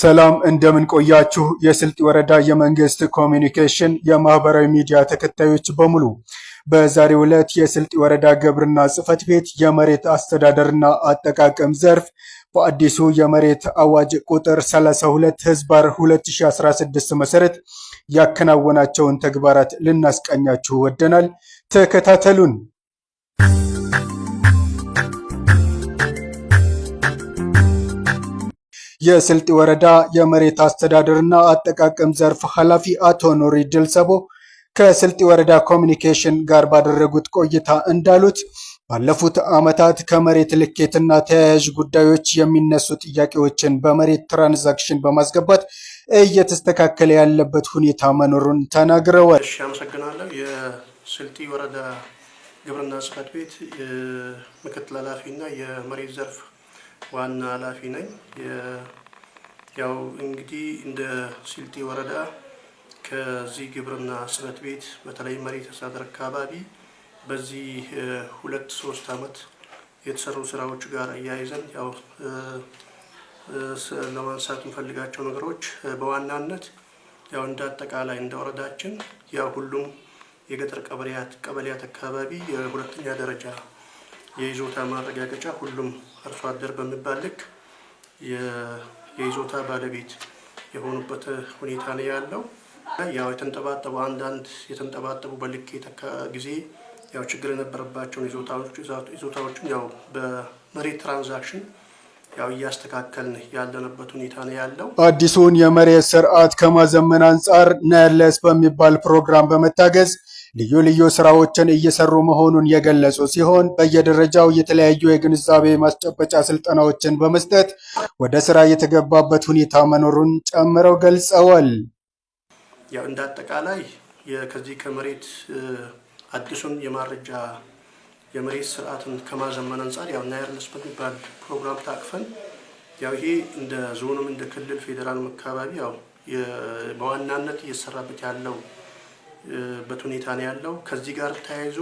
ሰላም እንደምን ቆያችሁ። የስልጤ ወረዳ የመንግስት ኮሚኒኬሽን የማህበራዊ ሚዲያ ተከታዮች በሙሉ በዛሬው ዕለት የስልጤ ወረዳ ግብርና ጽሕፈት ቤት የመሬት አስተዳደርና አጠቃቀም ዘርፍ በአዲሱ የመሬት አዋጅ ቁጥር 32/2016 መሰረት ያከናወናቸውን ተግባራት ልናስቃኛችሁ ወደናል። ተከታተሉን። የስልጤ ወረዳ የመሬት አስተዳደርና አጠቃቀም ዘርፍ ኃላፊ አቶ ኑሪ ድልሰቦ ከስልጤ ወረዳ ኮሚኒኬሽን ጋር ባደረጉት ቆይታ እንዳሉት ባለፉት ዓመታት ከመሬት ልኬትና ተያያዥ ጉዳዮች የሚነሱ ጥያቄዎችን በመሬት ትራንዛክሽን በማስገባት እየተስተካከለ ያለበት ሁኔታ መኖሩን ተናግረዋል። አመሰግናለሁ። የስልጤ ወረዳ ግብርና ጽሕፈት ቤት ምክትል ኃላፊና የመሬት ዘርፍ ዋና ኃላፊ ነኝ። ያው እንግዲህ እንደ ስልጤ ወረዳ ከዚህ ግብርና ጽሕፈት ቤት በተለይ መሬት አስተዳደር አካባቢ በዚህ 2-3 ዓመት የተሰሩ ስራዎች ጋር አያይዘን ያው ለማንሳት የምፈልጋቸው ነገሮች በዋናነት ያው እንደ አጠቃላይ እንደ ወረዳችን ያው ሁሉም የገጠር ቀበሌያት አካባቢ የሁለተኛ ደረጃ የይዞታ ማረጋገጫ ሁሉም አርሶ አደር በሚባል ልክ የይዞታ ባለቤት የሆኑበት ሁኔታ ነው ያለው። ያው የተንጠባጠቡ በልኬት ጊዜ ያው ችግር የነበረባቸውን ይዞታዎችን ያው በመሬት ትራንዛክሽን ያው እያስተካከልን ያለንበት ሁኔታ ነው ያለው። አዲሱን የመሬት ስርዓት ከማዘመን አንጻር ናያለስ በሚባል ፕሮግራም በመታገዝ ልዩ ልዩ ስራዎችን እየሰሩ መሆኑን የገለጹ ሲሆን በየደረጃው የተለያዩ የግንዛቤ ማስጨበጫ ስልጠናዎችን በመስጠት ወደ ስራ የተገባበት ሁኔታ መኖሩን ጨምረው ገልጸዋል። ያው እንደ አጠቃላይ ከዚህ ከመሬት አዲሱን የመሬት ስርዓትን ከማዘመን አንጻር ያው ናያለስ በሚባል ፕሮግራም ታቅፈን ያው ይሄ እንደ ዞንም እንደ ክልል ፌዴራል አካባቢ ያው በዋናነት እየተሰራበት ያለው በሁኔታ ነው ያለው። ከዚህ ጋር ተያይዞ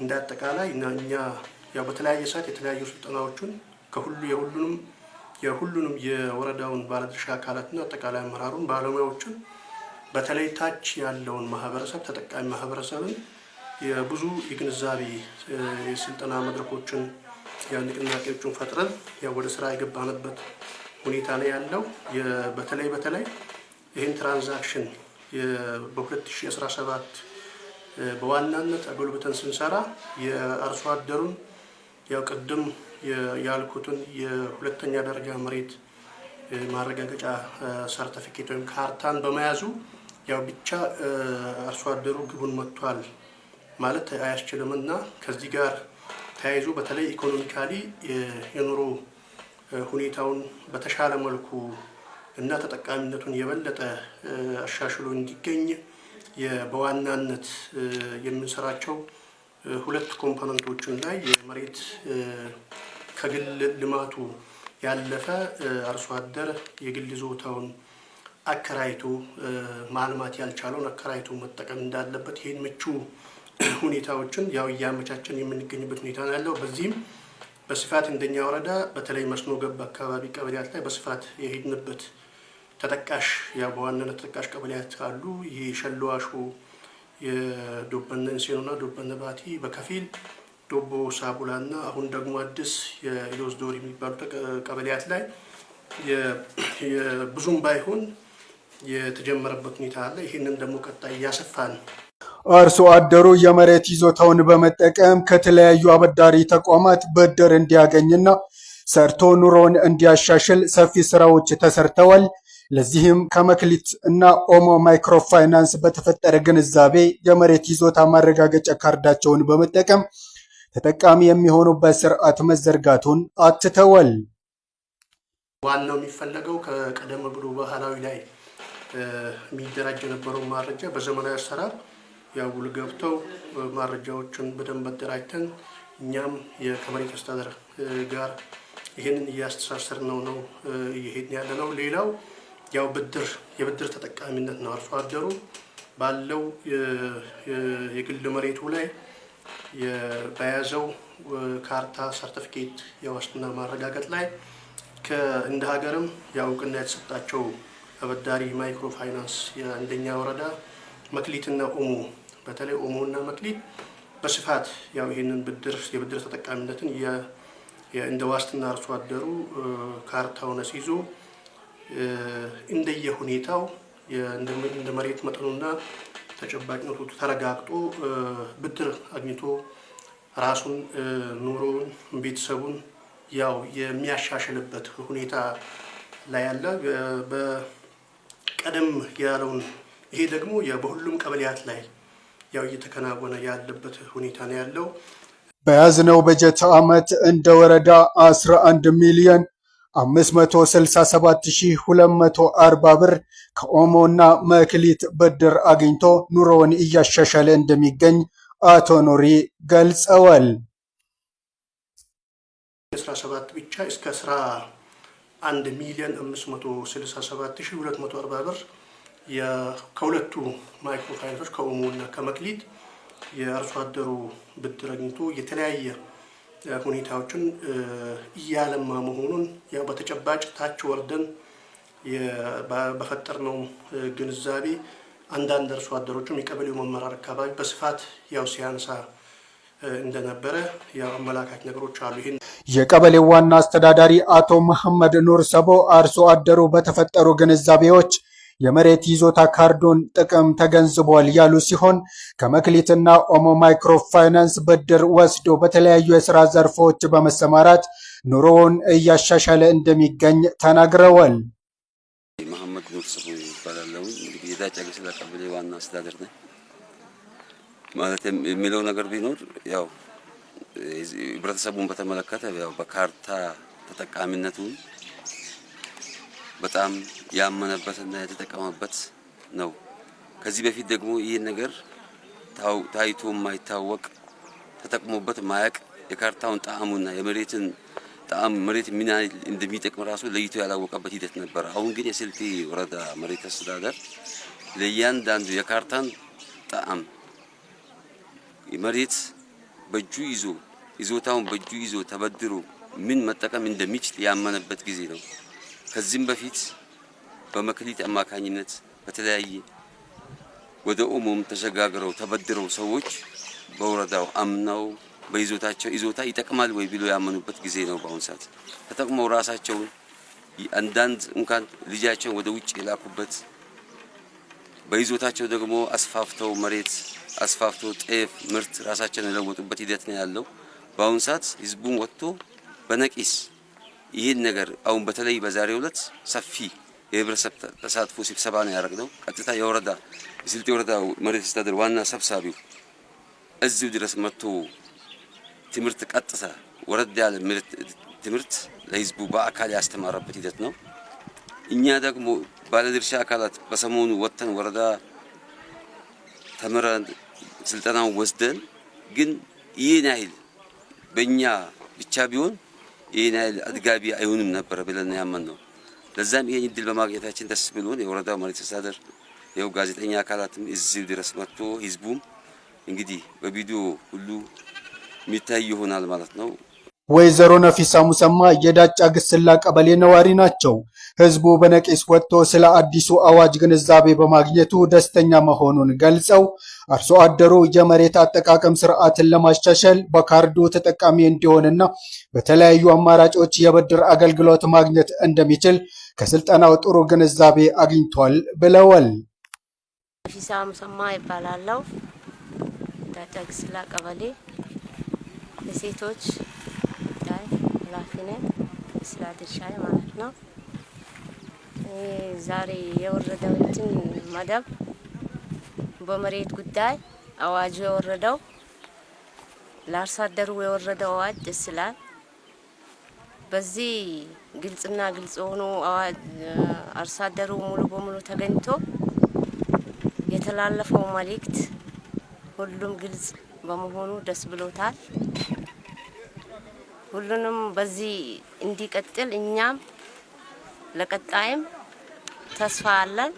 እንደ አጠቃላይ እኛ ያው በተለያየ ሰዓት የተለያዩ ስልጠናዎችን የሁሉንም የወረዳውን ባለድርሻ አካላትና አጠቃላይ አመራሩን ባለሙያዎችን በተለይ ታች ያለውን ማህበረሰብ ተጠቃሚ ማህበረሰብን የብዙ የግንዛቤ የስልጠና መድረኮችን ንቅናቄዎችን ፈጥረን ያው ወደ ስራ የገባንበት ሁኔታ ነው ያለው። በተለይ ይህን ትራንዛክሽን በ2017 በዋናነት አጎልብተን ስንሰራ የአርሶ አደሩን ያው ቅድም ያልኩትን የሁለተኛ ደረጃ መሬት ማረጋገጫ ሰርቲፊኬት ወይም ካርታን በመያዙ ያው ብቻ አርሶ አደሩ ግቡን መጥቷል ማለት አያስችልምና ከዚህ ጋር ተያይዞ በተለይ ኢኮኖሚካሊ የኑሮ ሁኔታውን በተሻለ መልኩ እና ተጠቃሚነቱን የበለጠ አሻሽሎ እንዲገኝ በዋናነት የምንሰራቸው ሁለት ኮምፖነንቶችን ላይ የመሬት ከግል ልማቱ ያለፈ አርሶ አደር የግል ይዞታውን አከራይቶ ማልማት ያልቻለውን አከራይቶ መጠቀም እንዳለበት ይህን ምቹ ሁኔታዎችን ያው እያመቻቸን የምንገኝበት ሁኔታ ነው ያለው። በዚህም በስፋት እንደኛ ወረዳ በተለይ መስኖ ገብ አካባቢ ቀበሌያት ላይ በስፋት የሄድንበት ተጠቃሽ ያው በዋናነት ተጠቃሽ ቀበሌያት አሉ። ይሄ ሸለዋሾ የዶበነ እንሴኖና ዶበነ ባቲ በከፊል ዶቦ ሳቡላና አሁን ደግሞ አዲስ የኢሎስ ዶሪ የሚባሉ ቀበሌያት ላይ ብዙም ባይሆን የተጀመረበት ሁኔታ አለ። ይህንን ደግሞ ቀጣይ እያሰፋን አርሶ አደሩ የመሬት ይዞታውን በመጠቀም ከተለያዩ አበዳሪ ተቋማት ብድር እንዲያገኝና ሰርቶ ኑሮውን እንዲያሻሽል ሰፊ ስራዎች ተሰርተዋል። ለዚህም ከመክሊት እና ኦሞ ማይክሮ ፋይናንስ በተፈጠረ ግንዛቤ የመሬት ይዞታ ማረጋገጫ ካርዳቸውን በመጠቀም ተጠቃሚ የሚሆኑበት ስርዓት መዘርጋቱን አትተዋል። ዋናው የሚፈለገው ከቀደም ብሎ ባህላዊ ላይ የሚደራጅ የነበረው መረጃ በዘመናዊ አሰራር ያው ውል ገብተው መረጃዎችን በደንብ አደራጅተን እኛም ከመሬት አስተዳደር ጋር ይሄንን እያስተሳሰርነው ነው እየሄድን ያለ ነው። ሌላው ያው የብድር ተጠቃሚነት ነው። አርሶ አደሩ ባለው የግል መሬቱ ላይ በያዘው ካርታ ሰርቲፊኬት የዋስትና ማረጋገጥ ላይ እንደ ሀገርም ያው እውቅና የተሰጣቸው አበዳሪ ማይክሮ ፋይናንስ የአንደኛ ወረዳ መክሊትና ኦሞ በተለይ ኦሞና መክሊት በስፋት ያው ይሄንን የብድር ተጠቃሚነትን እንደ ዋስትና አርሶ አደሩ ካርታውን አስይዞ እንደየ ሁኔታው እንደ መሬት መጠኑና ተጨባጭነቱ ተረጋግጦ ብድር አግኝቶ ራሱን ኑሮውን ቤተሰቡን ያው የሚያሻሽልበት ሁኔታ ላይ ያለ በቀደም ያለውን ይሄ ደግሞ በሁሉም ቀበሌያት ላይ ያው እየተከናወነ ያለበት ሁኔታ ነው ያለው። በያዝነው በጀት ዓመት እንደ ወረዳ 11 ሚሊዮን 567,240 ብር ከኦሞና መክሊት ብድር አግኝቶ ኑሮውን እያሻሻለ እንደሚገኝ አቶ ኑሪ ገልጸዋል። 17 ብቻ እስከ 11 ሚሊዮን 567,240 ብር ከሁለቱ ማይክሮ ፋይናንሶች ከኦሞና ከመክሊት የአርሶ አደሩ ብድር አግኝቶ የተለያየ ሁኔታዎችን እያለማ መሆኑን ያው በተጨባጭ ታች ወርደን በፈጠርነው ግንዛቤ አንዳንድ አርሶ አደሮችም የቀበሌው መመራር አካባቢ በስፋት ያው ሲያንሳ እንደነበረ ያው አመላካች ነገሮች አሉ። ይሄን የቀበሌው ዋና አስተዳዳሪ አቶ መሐመድ ኑር ሰቦ አርሶ አደሩ በተፈጠሩ ግንዛቤዎች የመሬት ይዞታ ካርዱን ጥቅም ተገንዝቧል ያሉ ሲሆን ከመክሊትና ኦሞ ማይክሮ ፋይናንስ ብድር ወስዶ በተለያዩ የሥራ ዘርፎች በመሰማራት ኑሮውን እያሻሻለ እንደሚገኝ ተናግረዋል። መሐመድ ኑር ሰቦ ይባላል። እንግዲህ የዳጫ ገስላ ቀበሌ ዋና አስተዳዳሪ ነኝ። ማለት የሚለው ነገር ቢኖር ያው ህብረተሰቡን በተመለከተ ያው በካርታ ተጠቃሚነቱን በጣም ያመነበትና የተጠቀመበት ነው። ከዚህ በፊት ደግሞ ይሄን ነገር ታይቶ የማይታወቅ ተጠቅሞበት ማያቅ የካርታውን ጣዕሙና የመሬትን ጣዕም መሬት ምን እንደሚጠቅም ራሱ ለይቶ ያላወቀበት ሂደት ነበር። አሁን ግን የስልጤ ወረዳ መሬት አስተዳደር ለእያንዳንዱ የካርታን ጣዕም መሬት በእጁ ይዞታውን በእጁ ይዞ ተበድሮ ምን መጠቀም እንደሚችል ያመነበት ጊዜ ነው። ከዚህም በፊት በመክሊት አማካኝነት በተለያየ ወደ ኦሞም ተሸጋግረው ተበድረው ሰዎች በወረዳው አምናው በይዞታቸው ይዞታ ይጠቅማል ወይ ብሎ ያመኑበት ጊዜ ነው። በአሁን ሰዓት ተጠቅመው ራሳቸውን አንዳንድ እንኳን ልጃቸውን ወደ ውጭ የላኩበት በይዞታቸው ደግሞ አስፋፍተው መሬት አስፋፍተው ጤፍ ምርት ራሳቸውን የለወጡበት ሂደት ነው ያለው። በአሁን ሰዓት ህዝቡን ወጥቶ በነቂስ ይሄን ነገር አሁን በተለይ በዛሬው ዕለት ሰፊ የህብረተሰብ ተሳትፎ ስብሰባ ነው ያደረግነው። ቀጥታ የወረዳ የስልጤ ወረዳ መሬት አስተዳደር ዋና ሰብሳቢው እዚሁ ድረስ መጥቶ ትምህርት ቀጥታ ወረዳ ያለ ትምህርት ለህዝቡ በአካል ያስተማረበት ሂደት ነው። እኛ ደግሞ ባለድርሻ አካላት በሰሞኑ ወጥተን ወረዳ ተመረን ስልጠናው ወስደን ግን ይሄን ያህል በእኛ ብቻ ቢሆን ይሄን ያህል አድጋቢ አይሆንም ነበር ብለን ያመንነው። ለዛም ይሄን እድል በማግኘታችን ደስ ብሎን የወረዳው መሬት አስተዳደር የው ጋዜጠኛ አካላትም እዚሁ ድረስ መጥቶ ህዝቡም እንግዲህ በቪዲዮ ሁሉ የሚታይ ይሆናል ማለት ነው። ወይዘሮ ነፊሳ ሙሰማ የዳጫ ግስላ ቀበሌ ነዋሪ ናቸው። ህዝቡ በነቂስ ወጥቶ ስለ አዲሱ አዋጅ ግንዛቤ በማግኘቱ ደስተኛ መሆኑን ገልጸው አርሶ አደሩ የመሬት አጠቃቀም ስርዓትን ለማሻሻል በካርዱ ተጠቃሚ እንዲሆንና በተለያዩ አማራጮች የብድር አገልግሎት ማግኘት እንደሚችል ከስልጠናው ጥሩ ግንዛቤ አግኝቷል ብለዋል። ነፊሳ ሙሰማ ይባላል። ዳጫ ግስላ ቀበሌ የሴቶች ኃላፊነት ስራ ድርሻዬ ማለት ነው። ዛሬ የወረደው መደብ በመሬት ጉዳይ አዋጁ የወረደው ለአርሶ አደሩ የወረደው አዋጅ ደስ ይላል። በዚህ ግልጽና ግልጽ ሆኖ አዋጅ አርሶ አደሩ ሙሉ በሙሉ ተገኝቶ የተላለፈው መልእክት ሁሉም ግልጽ በመሆኑ ደስ ብሎታል። ሁሉንም በዚህ እንዲቀጥል እኛም ለቀጣይም ተስፋ አለን።